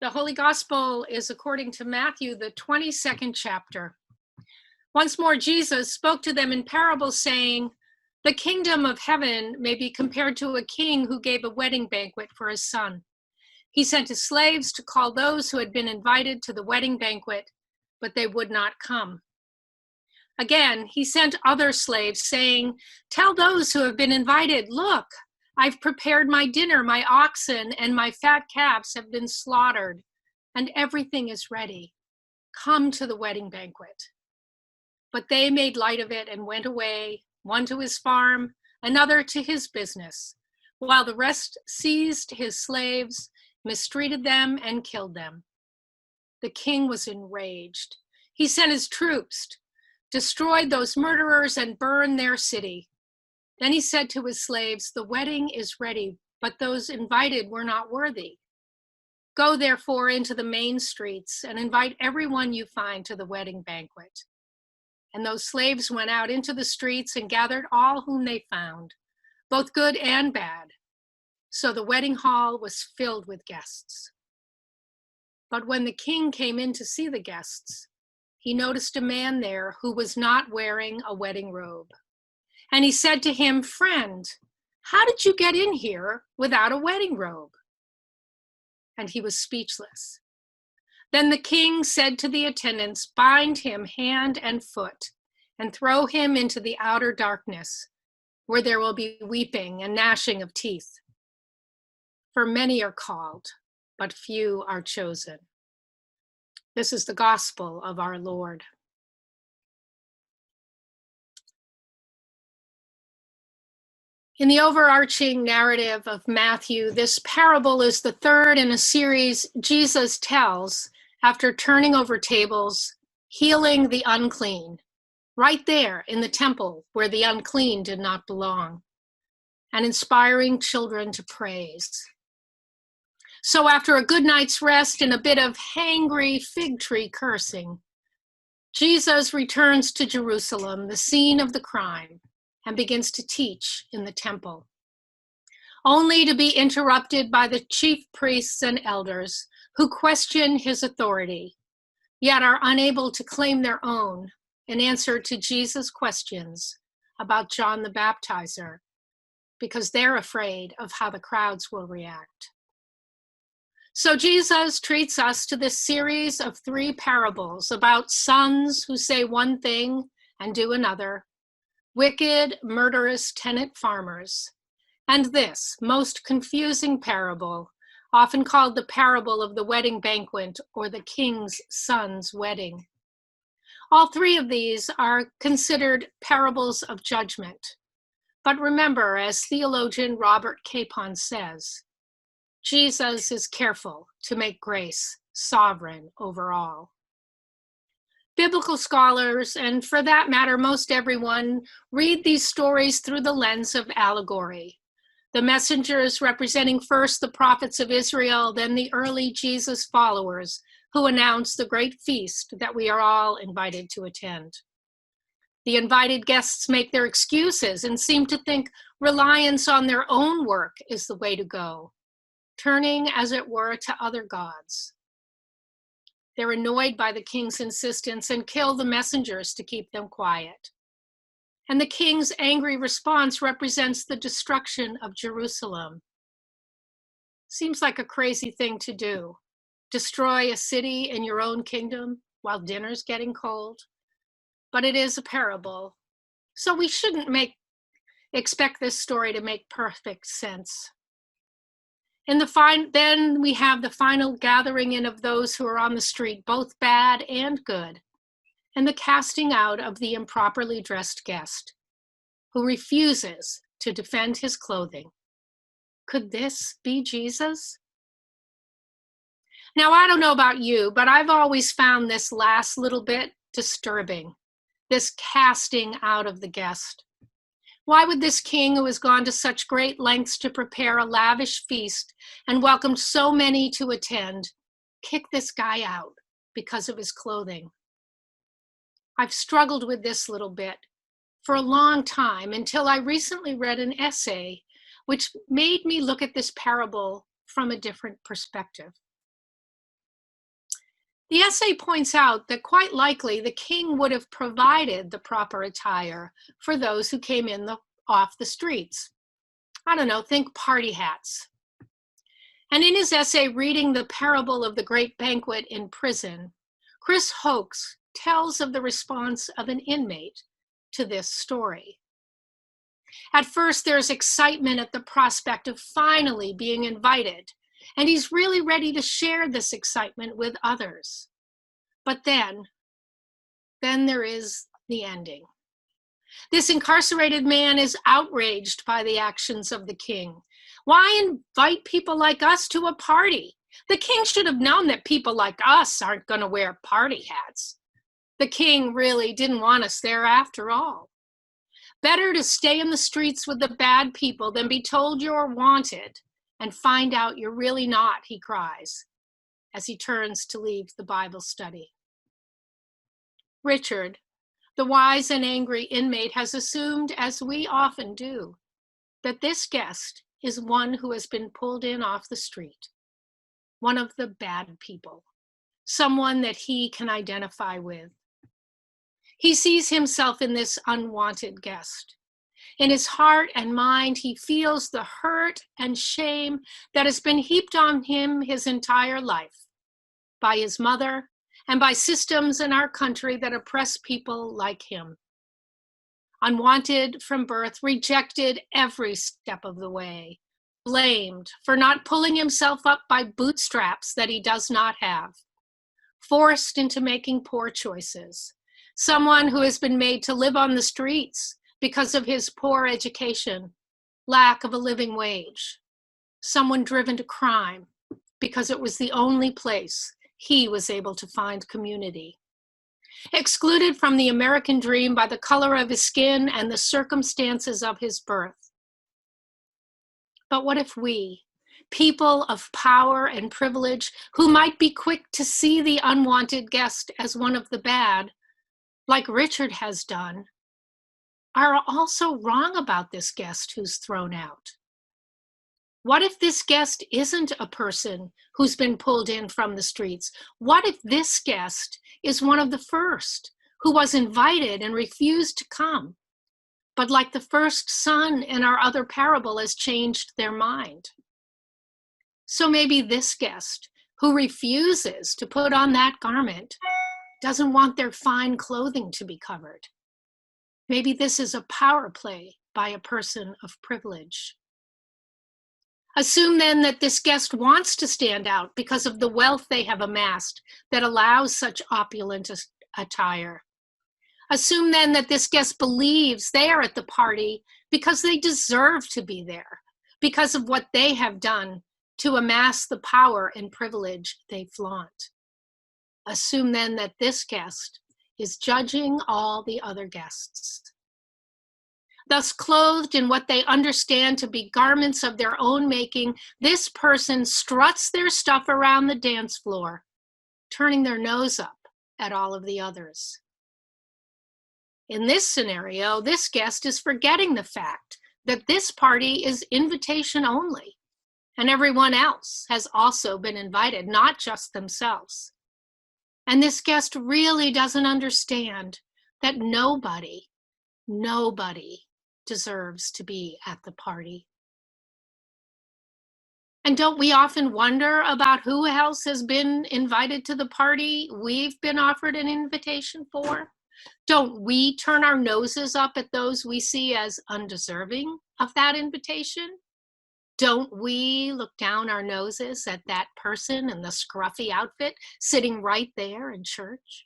The Holy Gospel is according to Matthew, the 22nd chapter. Once more, Jesus spoke to them in parables, saying, "The kingdom of heaven may be compared to a king who gave a wedding banquet for his son. He sent his slaves to call those who had been invited to the wedding banquet, but they would not come. Again, he sent other slaves, saying, 'Tell those who have been invited, look, I've prepared my dinner, my oxen and my fat calves have been slaughtered, and everything is ready. Come to the wedding banquet.' But they made light of it and went away, one to his farm, another to his business, while the rest seized his slaves, mistreated them, and killed them. The king was enraged. He sent his troops, destroyed those murderers, and burned their city. Then he said to his slaves, 'The wedding is ready, but those invited were not worthy. Go therefore into the main streets and invite everyone you find to the wedding banquet.' And those slaves went out into the streets and gathered all whom they found, both good and bad. So the wedding hall was filled with guests. But when the king came in to see the guests, he noticed a man there who was not wearing a wedding robe. And he said to him, 'Friend, how did you get in here without a wedding robe?' And he was speechless. Then the king said to the attendants, 'Bind him hand and foot and throw him into the outer darkness, where there will be weeping and gnashing of teeth. For many are called, but few are chosen.'" This is the gospel of our Lord. In the overarching narrative of Matthew, this parable is the third in a series Jesus tells after turning over tables, healing the unclean, right there in the temple where the unclean did not belong, and inspiring children to praise. So after a good night's rest and a bit of hangry fig tree cursing, Jesus returns to Jerusalem, the scene of the crime, and begins to teach in the temple, only to be interrupted by the chief priests and elders who question his authority, yet are unable to claim their own in answer to Jesus' questions about John the Baptizer, because they're afraid of how the crowds will react. So Jesus treats us to this series of 3 parables about sons who say one thing and do another, wicked, murderous tenant farmers, and this most confusing parable, often called the parable of the wedding banquet or the king's son's wedding. All 3 of these are considered parables of judgment. But remember, as theologian Robert Capon says, Jesus is careful to make grace sovereign over all. Biblical scholars, and for that matter, most everyone, read these stories through the lens of allegory. The messengers representing first the prophets of Israel, then the early Jesus followers who announced the great feast that we are all invited to attend. The invited guests make their excuses and seem to think reliance on their own work is the way to go, turning, as it were, to other gods. They're annoyed by the king's insistence and kill the messengers to keep them quiet. And the king's angry response represents the destruction of Jerusalem. Seems like a crazy thing to do. Destroy a city in your own kingdom while dinner's getting cold. But it is a parable, so we shouldn't expect this story to make perfect sense. Then we have the final gathering in of those who are on the street, both bad and good, and the casting out of the improperly dressed guest who refuses to defend his clothing. Could this be Jesus? Now, I don't know about you, but I've always found this last little bit disturbing, this casting out of the guest. Why would this king, who has gone to such great lengths to prepare a lavish feast and welcomed so many to attend, kick this guy out because of his clothing? I've struggled with this little bit for a long time until I recently read an essay which made me look at this parable from a different perspective. The essay points out that quite likely the king would have provided the proper attire for those who came in off the streets. I don't know, think party hats. And in his essay, Reading the Parable of the Great Banquet in Prison, Chris Hoax tells of the response of an inmate to this story. At first, there's excitement at the prospect of finally being invited, and he's really ready to share this excitement with others. But then there is the ending. This incarcerated man is outraged by the actions of the king. Why invite people like us to a party? The king should have known that people like us aren't going to wear party hats. The king really didn't want us there after all. Better to stay in the streets with the bad people than be told you're wanted and find out you're really not, he cries, as he turns to leave the Bible study. Richard, the wise and angry inmate, has assumed, as we often do, that this guest is one who has been pulled in off the street, one of the bad people, someone that he can identify with. He sees himself in this unwanted guest. In his heart and mind, he feels the hurt and shame that has been heaped on him his entire life by his mother and by systems in our country that oppress people like him. Unwanted from birth, rejected every step of the way, blamed for not pulling himself up by bootstraps that he does not have, forced into making poor choices, someone who has been made to live on the streets because of his poor education, lack of a living wage, someone driven to crime because it was the only place he was able to find community. Excluded from the American dream by the color of his skin and the circumstances of his birth. But what if we, people of power and privilege, who might be quick to see the unwanted guest as one of the bad, like Richard has done, are also wrong about this guest who's thrown out? What if this guest isn't a person who's been pulled in from the streets? What if this guest is one of the first who was invited and refused to come, but like the first son in our other parable has changed their mind? So maybe this guest who refuses to put on that garment doesn't want their fine clothing to be covered. Maybe this is a power play by a person of privilege. Assume then that this guest wants to stand out because of the wealth they have amassed that allows such opulent attire. Assume then that this guest believes they are at the party because they deserve to be there, because of what they have done to amass the power and privilege they flaunt. Assume then that this guest is judging all the other guests. Thus, clothed in what they understand to be garments of their own making, this person struts their stuff around the dance floor, turning their nose up at all of the others. In this scenario, this guest is forgetting the fact that this party is invitation only, and everyone else has also been invited, not just themselves. And this guest really doesn't understand that nobody deserves to be at the party. And don't we often wonder about who else has been invited to the party we've been offered an invitation for? Don't we turn our noses up at those we see as undeserving of that invitation? Don't we look down our noses at that person in the scruffy outfit sitting right there in church?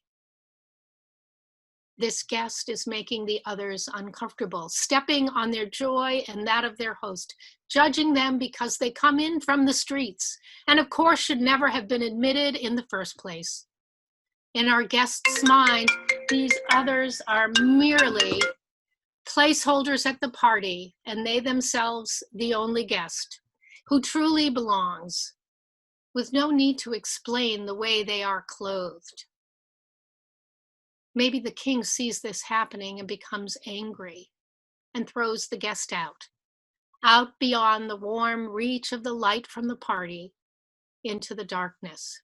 This guest is making the others uncomfortable, stepping on their joy and that of their host, judging them because they come in from the streets, and of course should never have been admitted in the first place. In our guest's mind, these others are merely placeholders at the party, and they themselves the only guest who truly belongs, with no need to explain the way they are clothed. Maybe the king sees this happening and becomes angry and throws the guest out beyond the warm reach of the light from the party into the darkness.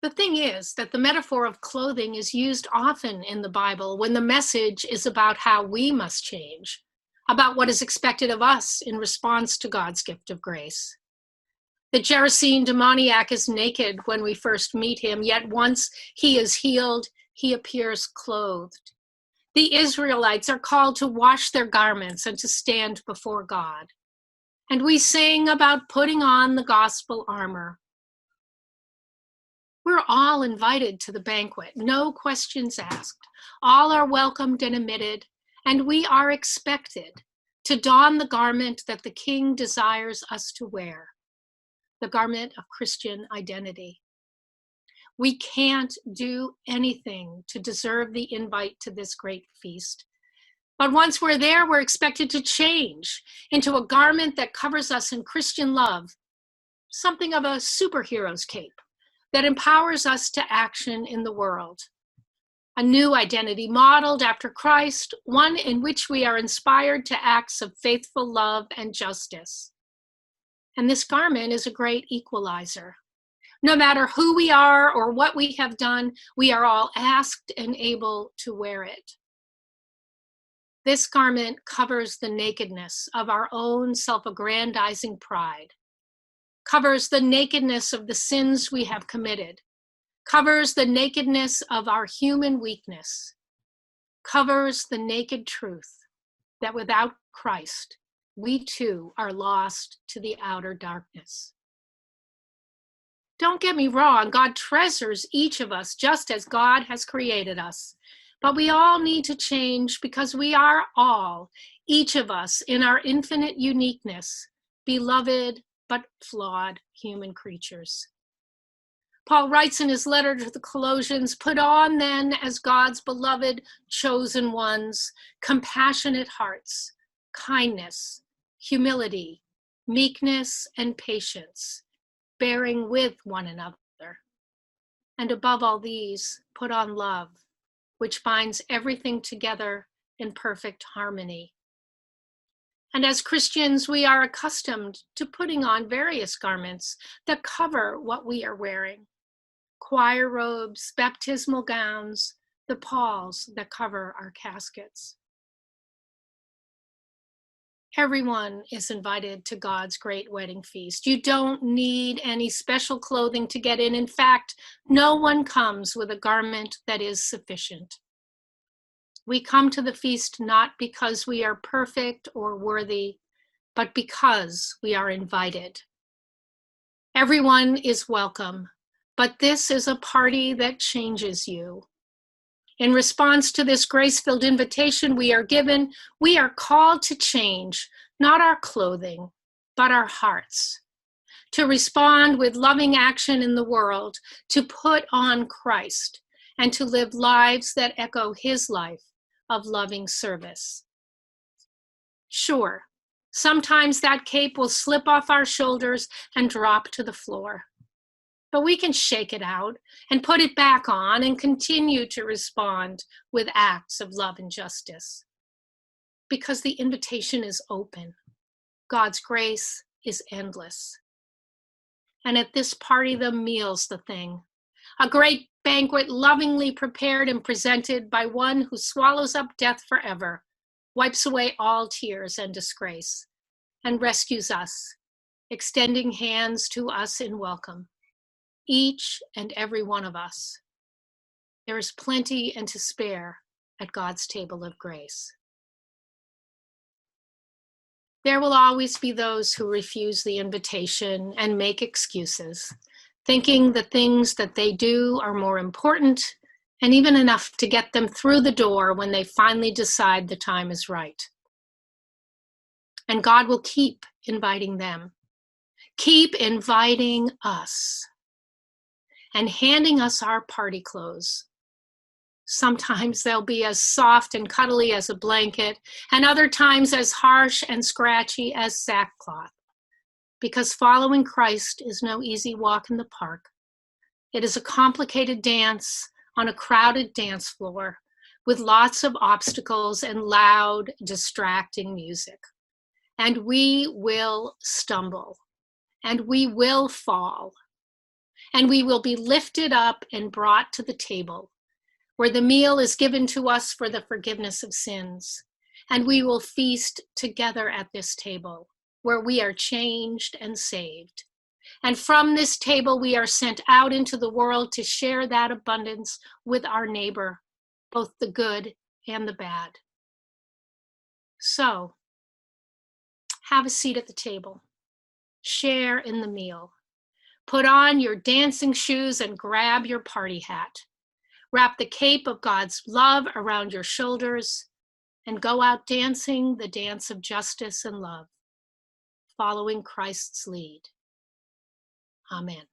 The thing is that the metaphor of clothing is used often in the Bible when the message is about how we must change, about what is expected of us in response to God's gift of grace. The Gerasene demoniac is naked when we first meet him, yet once he is healed, he appears clothed. The Israelites are called to wash their garments and to stand before God. And we sing about putting on the gospel armor. We're all invited to the banquet, no questions asked. All are welcomed and admitted, and we are expected to don the garment that the King desires us to wear, the garment of Christian identity. We can't do anything to deserve the invite to this great feast. But once we're there, we're expected to change into a garment that covers us in Christian love, something of a superhero's cape that empowers us to action in the world. A new identity modeled after Christ, one in which we are inspired to acts of faithful love and justice. And this garment is a great equalizer. No matter who we are or what we have done, we are all asked and able to wear it. This garment covers the nakedness of our own self-aggrandizing pride, covers the nakedness of the sins we have committed, covers the nakedness of our human weakness, covers the naked truth that without Christ, we too are lost to the outer darkness. Don't get me wrong, God treasures each of us just as God has created us. But we all need to change because we are all, each of us in our infinite uniqueness, beloved but flawed human creatures. Paul writes in his letter to the Colossians, "Put on then as God's beloved chosen ones, compassionate hearts, kindness, humility, meekness, and patience, bearing with one another. And above all these, put on love, which binds everything together in perfect harmony." And as Christians, we are accustomed to putting on various garments that cover what we are wearing. Choir robes, baptismal gowns, the palls that cover our caskets. Everyone is invited to God's great wedding feast. You don't need any special clothing to get in. In fact, no one comes with a garment that is sufficient. We come to the feast not because we are perfect or worthy, but because we are invited. Everyone is welcome, but this is a party that changes you. In response to this grace-filled invitation we are given, we are called to change, not our clothing, but our hearts, to respond with loving action in the world, to put on Christ, and to live lives that echo his life of loving service. Sure, sometimes that cape will slip off our shoulders and drop to the floor. But we can shake it out and put it back on and continue to respond with acts of love and justice. Because the invitation is open. God's grace is endless. And at this party, the meal's the thing. A great banquet lovingly prepared and presented by one who swallows up death forever, wipes away all tears and disgrace, and rescues us, extending hands to us in welcome. Each and every one of us. There is plenty and to spare at God's table of grace. There will always be those who refuse the invitation and make excuses, thinking the things that they do are more important and even enough to get them through the door when they finally decide the time is right. And God will keep inviting them, keep inviting us, and handing us our party clothes. Sometimes they'll be as soft and cuddly as a blanket, and other times as harsh and scratchy as sackcloth. Because following Christ is no easy walk in the park. It is a complicated dance on a crowded dance floor with lots of obstacles and loud, distracting music. And we will stumble, and we will fall. and we will be lifted up and brought to the table, where the meal is given to us for the forgiveness of sins. And we will feast together at this table, where we are changed and saved. And from this table, we are sent out into the world to share that abundance with our neighbor, both the good and the bad. So, have a seat at the table. Share in the meal. Put on your dancing shoes and grab your party hat. Wrap the cape of God's love around your shoulders and go out dancing the dance of justice and love, following Christ's lead. Amen.